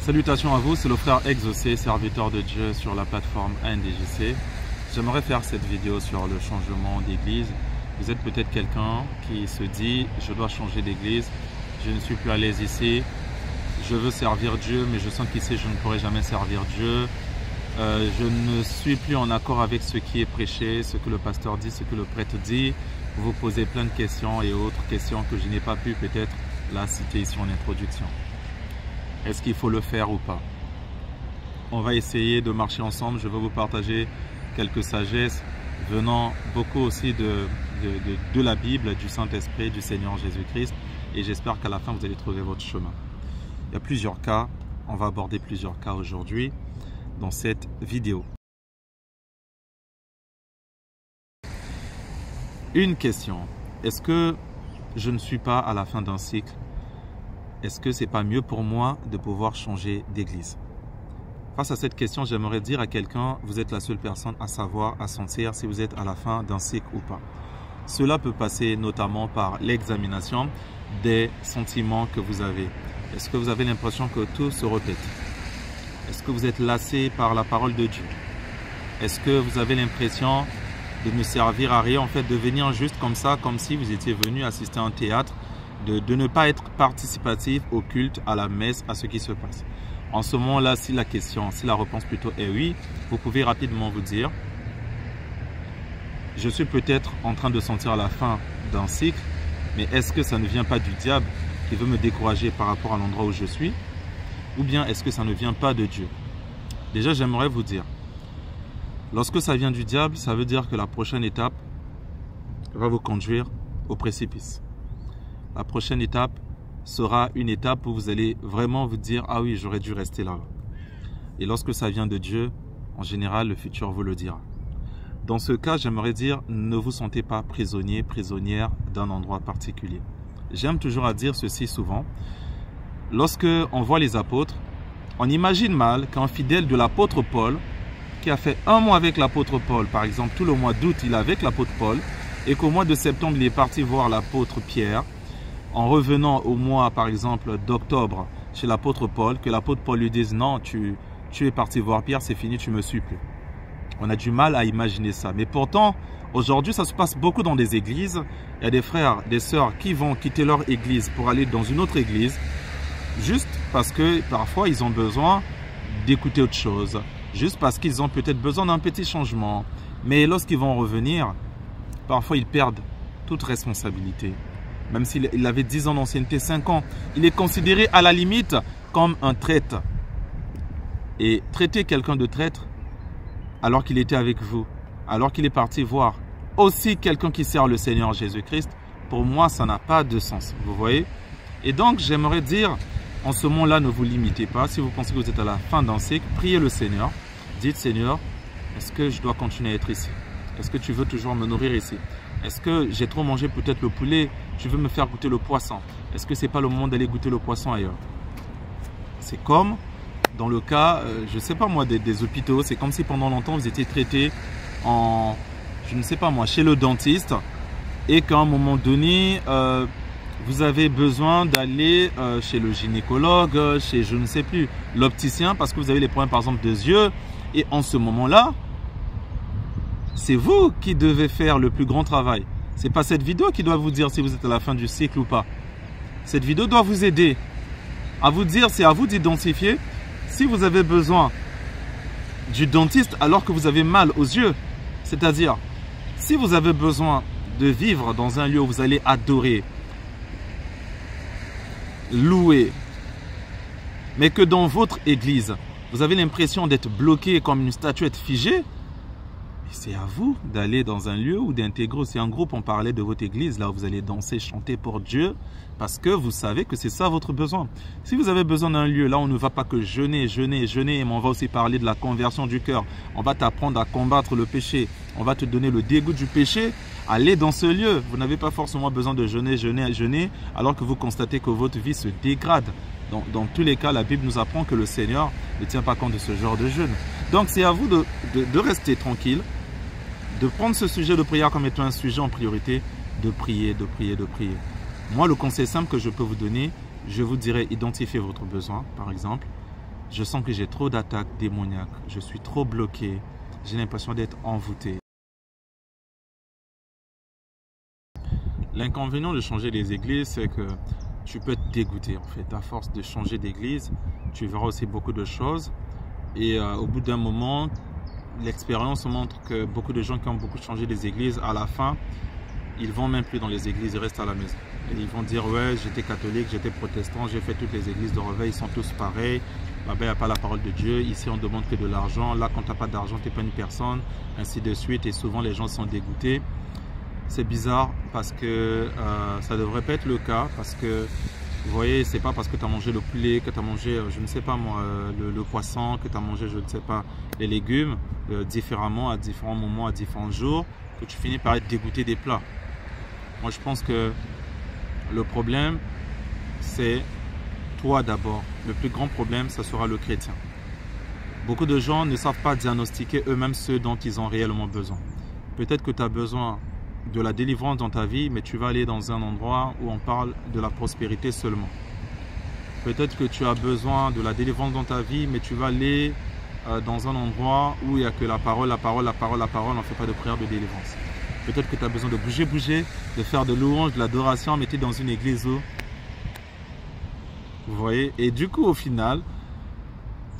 Salutations à vous, c'est le frère Exaucé, serviteur de Dieu sur la plateforme NDJC. J'aimerais faire cette vidéo sur le changement d'église. Vous êtes peut-être quelqu'un qui se dit « Je dois changer d'église, je ne suis plus à l'aise ici, je veux servir Dieu, mais je sens qu'ici je ne pourrai jamais servir Dieu. Je ne suis plus en accord avec ce qui est prêché, ce que le pasteur dit, ce que le prêtre dit. » Vous vous posez plein de questions et autres questions que je n'ai pas pu peut-être la citer ici en introduction. Est-ce qu'il faut le faire ou pas? On va essayer de marcher ensemble. Je vais vous partager quelques sagesses venant beaucoup aussi de la Bible, du Saint-Esprit, du Seigneur Jésus-Christ. Et j'espère qu'à la fin, vous allez trouver votre chemin. Il y a plusieurs cas. On va aborder plusieurs cas aujourd'hui dans cette vidéo. Une question. Est-ce que je ne suis pas à la fin d'un cycle? Est-ce que c'est pas mieux pour moi de pouvoir changer d'église? Face à cette question, j'aimerais dire à quelqu'un, vous êtes la seule personne à savoir, à sentir si vous êtes à la fin d'un cycle ou pas. Cela peut passer notamment par l'examination des sentiments que vous avez. Est-ce que vous avez l'impression que tout se répète? Est-ce que vous êtes lassé par la parole de Dieu? Est-ce que vous avez l'impression de ne servir à rien, en fait, de venir juste comme ça, comme si vous étiez venu assister à un théâtre, de ne pas être participatif au culte, à la messe, à ce qui se passe. En ce moment-là, si la réponse plutôt est oui, vous pouvez rapidement vous dire, je suis peut-être en train de sentir la fin d'un cycle, mais est-ce que ça ne vient pas du diable qui veut me décourager par rapport à l'endroit où je suis? Ou bien est-ce que ça ne vient pas de Dieu? Déjà, j'aimerais vous dire, lorsque ça vient du diable, ça veut dire que la prochaine étape va vous conduire au précipice. La prochaine étape sera une étape où vous allez vraiment vous dire « Ah oui, j'aurais dû rester là ». Et lorsque ça vient de Dieu, en général, le futur vous le dira. Dans ce cas, j'aimerais dire « Ne vous sentez pas prisonnier, prisonnière d'un endroit particulier ». J'aime toujours à dire ceci souvent. Lorsque on voit les apôtres, on imagine mal qu'un fidèle de l'apôtre Paul, qui a fait un mois avec l'apôtre Paul, par exemple tout le mois d'août, il est avec l'apôtre Paul, et qu'au mois de septembre, il est parti voir l'apôtre Pierre, en revenant au mois, par exemple, d'octobre, chez l'apôtre Paul, que l'apôtre Paul lui dise « Non, tu es parti voir Pierre, c'est fini, tu ne me suis plus ». On a du mal à imaginer ça. Mais pourtant, aujourd'hui, ça se passe beaucoup dans des églises. Il y a des frères, des sœurs qui vont quitter leur église pour aller dans une autre église, juste parce que parfois, ils ont besoin d'écouter autre chose, juste parce qu'ils ont peut-être besoin d'un petit changement. Mais lorsqu'ils vont revenir, parfois, ils perdent toute responsabilité. Même s'il avait 10 ans d'ancienneté, 5 ans, il est considéré à la limite comme un traître. Et traiter quelqu'un de traître, alors qu'il était avec vous, alors qu'il est parti voir aussi quelqu'un qui sert le Seigneur Jésus-Christ, pour moi, ça n'a pas de sens. Vous voyez? Et donc, j'aimerais dire, en ce moment-là, ne vous limitez pas. Si vous pensez que vous êtes à la fin d'un cycle, priez le Seigneur. Dites, Seigneur, est-ce que je dois continuer à être ici? Est-ce que tu veux toujours me nourrir ici? Est-ce que j'ai trop mangé peut-être le poulet? Tu veux me faire goûter le poisson? Est-ce que ce n'est pas le moment d'aller goûter le poisson ailleurs? C'est comme dans le cas, je ne sais pas moi, des hôpitaux. C'est comme si pendant longtemps vous étiez traité en, je ne sais pas moi, chez le dentiste et qu'à un moment donné, vous avez besoin d'aller chez le gynécologue, chez je ne sais plus, l'opticien parce que vous avez des problèmes par exemple des yeux. Et en ce moment-là, c'est vous qui devez faire le plus grand travail. Ce n'est pas cette vidéo qui doit vous dire si vous êtes à la fin du cycle ou pas. Cette vidéo doit vous aider à vous dire, c'est à vous d'identifier si vous avez besoin du dentiste alors que vous avez mal aux yeux. C'est-à-dire, si vous avez besoin de vivre dans un lieu où vous allez adorer, louer, mais que dans votre église, vous avez l'impression d'être bloqué comme une statuette figée, c'est à vous d'aller dans un lieu ou d'intégrer aussi un groupe. On parlait de votre église, là où vous allez danser, chanter pour Dieu, parce que vous savez que c'est ça votre besoin. Si vous avez besoin d'un lieu, là on ne va pas que jeûner, jeûner, jeûner, mais on va aussi parler de la conversion du cœur. On va t'apprendre à combattre le péché. On va te donner le dégoût du péché. Allez dans ce lieu. Vous n'avez pas forcément besoin de jeûner, jeûner, jeûner, alors que vous constatez que votre vie se dégrade. Dans tous les cas, la Bible nous apprend que le Seigneur ne tient pas compte de ce genre de jeûne. Donc c'est à vous de rester tranquille, de prendre ce sujet de prière comme étant un sujet en priorité, de prier, de prier, de prier. Moi, le conseil simple que je peux vous donner, je vous dirais identifier votre besoin, par exemple. Je sens que j'ai trop d'attaques démoniaques. Je suis trop bloqué. J'ai l'impression d'être envoûté. L'inconvénient de changer les églises, c'est que tu peux te dégoûter en fait. À force de changer d'église, tu verras aussi beaucoup de choses. Et au bout d'un moment, l'expérience montre que beaucoup de gens qui ont beaucoup changé les églises, à la fin, ils vont même plus dans les églises, ils restent à la maison. Et ils vont dire, ouais, j'étais catholique, j'étais protestant, j'ai fait toutes les églises de réveil, ils sont tous pareils. Là-bas, il n'y a pas la parole de Dieu. Ici, on demande que de l'argent. Là, quand tu n'as pas d'argent, tu n'es pas une personne, ainsi de suite. Et souvent, les gens sont dégoûtés. C'est bizarre parce que ça ne devrait pas être le cas. Parce que, vous voyez, c'est pas parce que tu as mangé le poulet, que tu as mangé, je ne sais pas moi, le poisson, que tu as mangé, je ne sais pas, les légumes, différemment, à différents moments, à différents jours, que tu finis par être dégoûté des plats. Moi, je pense que le problème, c'est toi d'abord. Le plus grand problème, ça sera le chrétien. Beaucoup de gens ne savent pas diagnostiquer eux-mêmes ceux dont ils ont réellement besoin. Peut-être que tu as besoin de la délivrance dans ta vie, mais tu vas aller dans un endroit où on parle de la prospérité seulement. Peut-être que tu as besoin de la délivrance dans ta vie, mais tu vas aller dans un endroit où il n'y a que la parole, on ne fait pas de prière de délivrance. Peut-être que tu as besoin de bouger, de faire de louange, de l'adoration, mais tu es dans une église où... Vous voyez? Et du coup, au final,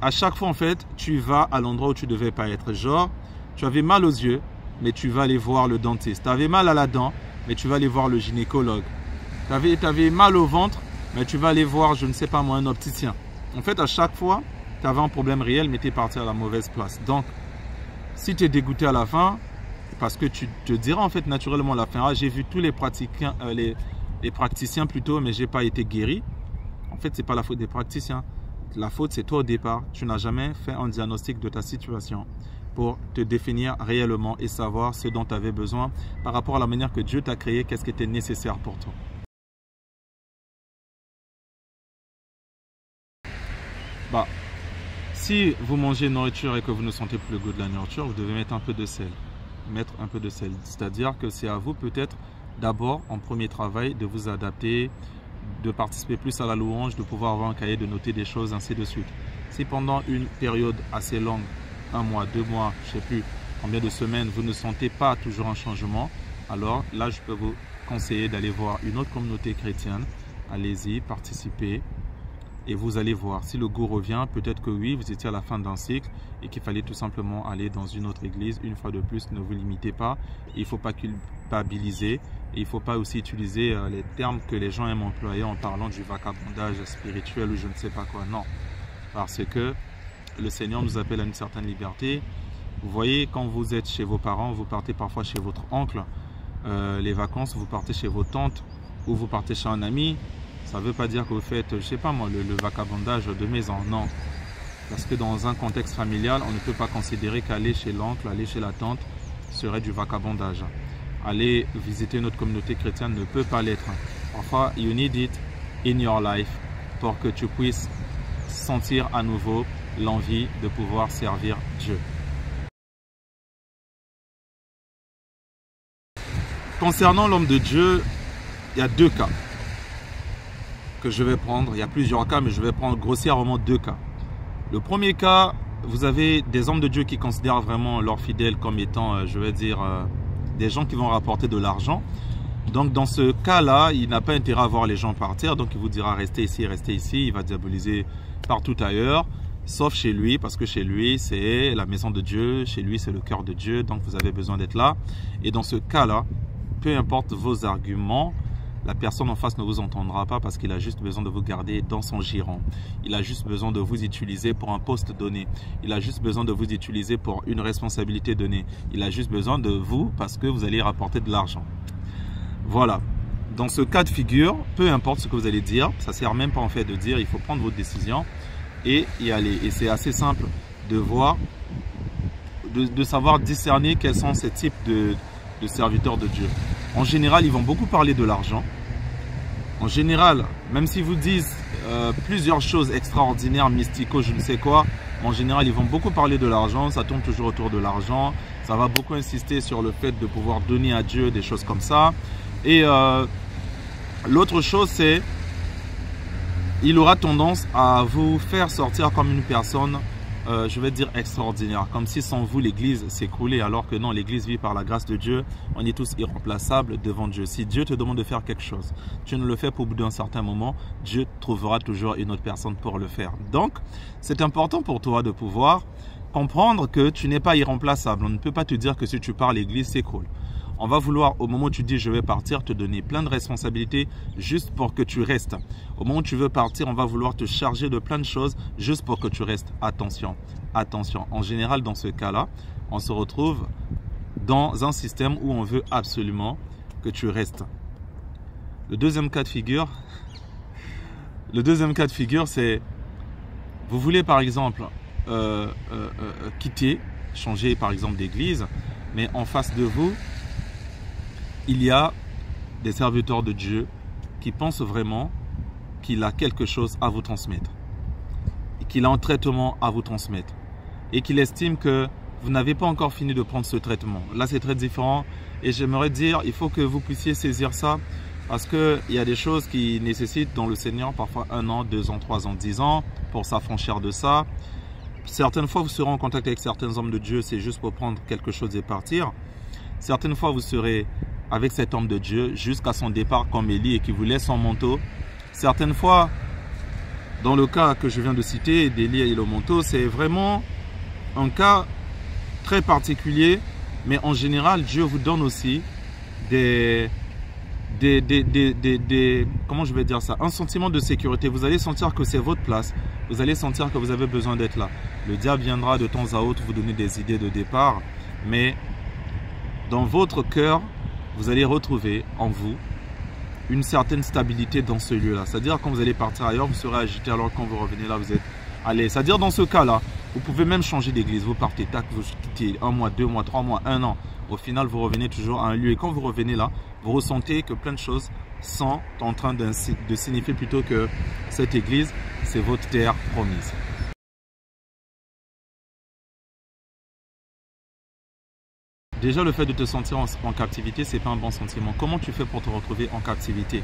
à chaque fois, en fait, tu vas à l'endroit où tu ne devais pas être. Genre, tu avais mal aux yeux, mais tu vas aller voir le dentiste. Tu avais mal à la dent, mais tu vas aller voir le gynécologue. Tu avais mal au ventre, mais tu vas aller voir, je ne sais pas moi, un opticien. En fait, à chaque fois, tu avais un problème réel, mais tu es parti à la mauvaise place. Donc, si tu es dégoûté à la fin, parce que tu te diras en fait naturellement à la fin, ah, j'ai vu tous les praticiens plutôt, mais je n'ai pas été guéri. En fait, ce n'est pas la faute des praticiens. La faute, c'est toi au départ. Tu n'as jamais fait un diagnostic de ta situation pour te définir réellement et savoir ce dont tu avais besoin par rapport à la manière que Dieu t'a créé, qu'est-ce qui était nécessaire pour toi. Bah, si vous mangez une nourriture et que vous ne sentez plus le goût de la nourriture, vous devez mettre un peu de sel. C'est-à-dire que c'est à vous peut-être d'abord, en premier travail, de vous adapter, de participer plus à la louange, de pouvoir avoir un cahier, de noter des choses, ainsi de suite. Si pendant une période assez longue, 1 mois, 2 mois, je ne sais plus combien de semaines, vous ne sentez pas toujours un changement, alors là, je peux vous conseiller d'aller voir une autre communauté chrétienne. Allez-y, participez et vous allez voir. Si le goût revient, peut-être que oui, vous étiez à la fin d'un cycle et qu'il fallait tout simplement aller dans une autre église. Une fois de plus, ne vous limitez pas. Il ne faut pas culpabiliser. Et il ne faut pas aussi utiliser les termes que les gens aiment employer en parlant du vagabondage spirituel ou je ne sais pas quoi. Non. Parce que le Seigneur nous appelle à une certaine liberté. Vous voyez, quand vous êtes chez vos parents, vous partez parfois chez votre oncle. Les vacances, vous partez chez vos tantes ou vous partez chez un ami. Ça ne veut pas dire que vous faites, je ne sais pas moi, le vagabondage de maison. Non. Parce que dans un contexte familial, on ne peut pas considérer qu'aller chez l'oncle, aller chez la tante serait du vagabondage. Aller visiter notre communauté chrétienne ne peut pas l'être. Parfois, you need it in your life pour que tu puisses sentir à nouveau l'envie de pouvoir servir Dieu. Concernant l'homme de Dieu, il y a 2 cas que je vais prendre. Il y a plusieurs cas, mais je vais prendre grossièrement 2 cas. Le premier cas, vous avez des hommes de Dieu qui considèrent vraiment leurs fidèles comme étant, je vais dire, des gens qui vont rapporter de l'argent. Donc dans ce cas-là, il n'a pas intérêt à voir les gens partir. Donc il vous dira restez ici, restez ici. Il va diaboliser partout ailleurs, sauf chez lui, parce que chez lui, c'est la maison de Dieu. Chez lui, c'est le cœur de Dieu. Donc vous avez besoin d'être là. Et dans ce cas-là, peu importe vos arguments, la personne en face ne vous entendra pas parce qu'il a juste besoin de vous garder dans son giron. Il a juste besoin de vous utiliser pour un poste donné. Il a juste besoin de vous utiliser pour une responsabilité donnée. Il a juste besoin de vous parce que vous allez rapporter de l'argent. Voilà. Dans ce cas de figure, peu importe ce que vous allez dire, ça ne sert même pas en fait de dire, il faut prendre votre décision et y aller. Et c'est assez simple de voir, de savoir discerner quels sont ces types de serviteurs de Dieu. En général, ils vont beaucoup parler de l'argent. En général, même s'ils vous disent plusieurs choses extraordinaires, mystico, je ne sais quoi, en général, ils vont beaucoup parler de l'argent. Ça tourne toujours autour de l'argent. Ça va beaucoup insister sur le fait de pouvoir donner à Dieu des choses comme ça. Et l'autre chose, c'est il aura tendance à vous faire sortir comme une personne, je vais dire extraordinaire, comme si sans vous l'église s'écroulait, alors que non, l'église vit par la grâce de Dieu. On est tous irremplaçables devant Dieu. Si Dieu te demande de faire quelque chose, tu ne le fais pas au bout d'un certain moment, Dieu trouvera toujours une autre personne pour le faire. Donc, c'est important pour toi de pouvoir comprendre que tu n'es pas irremplaçable. On ne peut pas te dire que si tu pars, l'église s'écroule. On va vouloir, au moment où tu dis je vais partir, te donner plein de responsabilités juste pour que tu restes. Au moment où tu veux partir, on va vouloir te charger de plein de choses juste pour que tu restes. Attention, attention. En général, dans ce cas-là, on se retrouve dans un système où on veut absolument que tu restes. Le deuxième cas de figure, c'est vous voulez par exemple quitter, changer par exemple d'église, mais en face de vous, il y a des serviteurs de Dieu qui pensent vraiment qu'il a quelque chose à vous transmettre, qu'il a un traitement à vous transmettre et qu'il estime que vous n'avez pas encore fini de prendre ce traitement. Là, c'est très différent et j'aimerais dire, il faut que vous puissiez saisir ça parce qu'il y a des choses qui nécessitent dans le Seigneur parfois 1 an, 2 ans, 3 ans, 10 ans pour s'affranchir de ça. Certaines fois, vous serez en contact avec certains hommes de Dieu, c'est juste pour prendre quelque chose et partir. Certaines fois, vous serez avec cet homme de Dieu jusqu'à son départ comme Élie et qui vous laisse son manteau. Certaines fois, dans le cas que je viens de citer, d'Élie et le manteau, c'est vraiment un cas très particulier, mais en général, Dieu vous donne aussi comment je vais dire ça, un sentiment de sécurité. Vous allez sentir que c'est votre place, vous allez sentir que vous avez besoin d'être là. Le diable viendra de temps à autre vous donner des idées de départ, mais dans votre cœur, vous allez retrouver en vous une certaine stabilité dans ce lieu-là. C'est-à-dire quand vous allez partir ailleurs, vous serez agité, alors quand vous revenez là, vous êtes à l'aise. C'est-à-dire dans ce cas-là, vous pouvez même changer d'église. Vous partez, tac, vous quittez 1 mois, 2 mois, 3 mois, 1 an. Au final, vous revenez toujours à un lieu. Et quand vous revenez là, vous ressentez que plein de choses sont en train de signifier plutôt que cette église, c'est votre terre promise. Déjà, le fait de te sentir en captivité, ce n'est pas un bon sentiment. Comment tu fais pour te retrouver en captivité?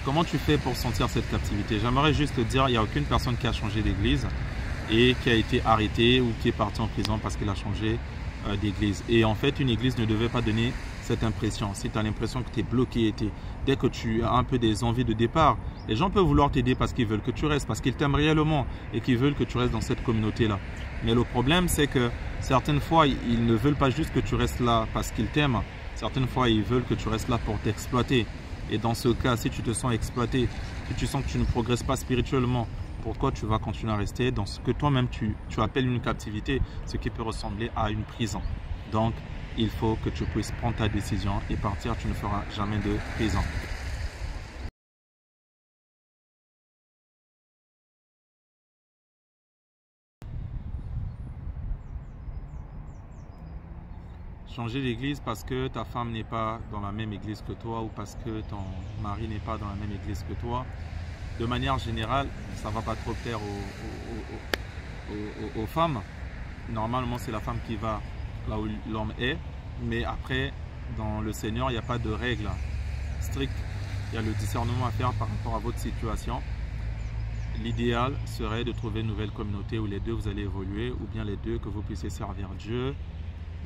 Comment tu fais pour sentir cette captivité? J'aimerais juste te dire, il n'y a aucune personne qui a changé d'église et qui a été arrêtée ou qui est partie en prison parce qu'elle a changé d'église. Et en fait, une église ne devait pas donner cette impression. Si tu as l'impression que tu es bloqué, dès que tu as un peu des envies de départ, les gens peuvent vouloir t'aider parce qu'ils veulent que tu restes, parce qu'ils t'aiment réellement et qu'ils veulent que tu restes dans cette communauté-là. Mais le problème, c'est que certaines fois, ils ne veulent pas juste que tu restes là parce qu'ils t'aiment. Certaines fois, ils veulent que tu restes là pour t'exploiter. Et dans ce cas, si tu te sens exploité, si tu sens que tu ne progresses pas spirituellement, pourquoi tu vas continuer à rester dans ce que toi-même tu appelles une captivité, ce qui peut ressembler à une prison. Donc, il faut que tu puisses prendre ta décision et partir. Tu ne feras jamais de prison. Changer d'église parce que ta femme n'est pas dans la même église que toi ou parce que ton mari n'est pas dans la même église que toi. De manière générale, ça ne va pas trop plaire aux femmes. Normalement, c'est la femme qui va là où l'homme est. Mais après, dans le Seigneur, il n'y a pas de règles strictes. Il y a le discernement à faire par rapport à votre situation. L'idéal serait de trouver une nouvelle communauté où les deux vous allez évoluer, ou bien les deux que vous puissiez servir Dieu,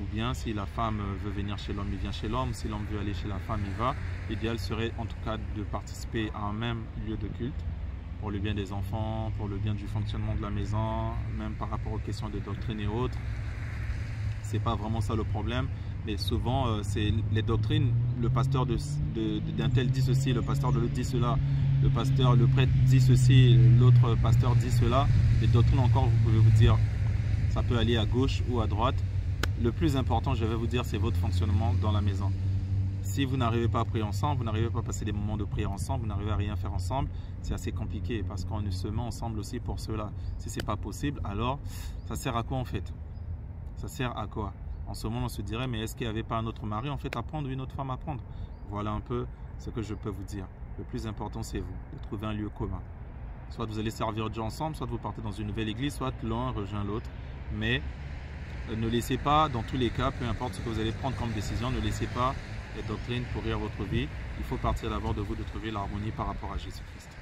ou bien si la femme veut venir chez l'homme, il vient chez l'homme, si l'homme veut aller chez la femme, il va. L'idéal serait en tout cas de participer à un même lieu de culte pour le bien des enfants, pour le bien du fonctionnement de la maison, même par rapport aux questions de doctrine et autres. C'est pas vraiment ça le problème, mais souvent c'est les doctrines, le pasteur d'un tel dit ceci, le pasteur de l'autre dit cela, le prêtre dit ceci, l'autre pasteur dit cela. Les doctrines encore, vous pouvez vous dire, ça peut aller à gauche ou à droite. Le plus important, je vais vous dire, c'est votre fonctionnement dans la maison. Si vous n'arrivez pas à prier ensemble, vous n'arrivez pas à passer des moments de prière ensemble, vous n'arrivez à rien faire ensemble, c'est assez compliqué parce qu'on se met ensemble aussi pour cela. Si ce n'est pas possible, alors ça sert à quoi en fait? Ça sert à quoi? En ce moment, on se dirait, mais est-ce qu'il n'y avait pas un autre mari en fait à prendre ou une autre femme à prendre? Voilà un peu ce que je peux vous dire. Le plus important, c'est vous, de trouver un lieu commun. Soit vous allez servir Dieu ensemble, soit vous partez dans une nouvelle église, soit l'un rejoint l'autre. Mais ne laissez pas, dans tous les cas, peu importe ce que vous allez prendre comme décision, ne laissez pas les doctrines pourrir votre vie. Il faut partir d'abord de vous de trouver l'harmonie par rapport à Jésus-Christ.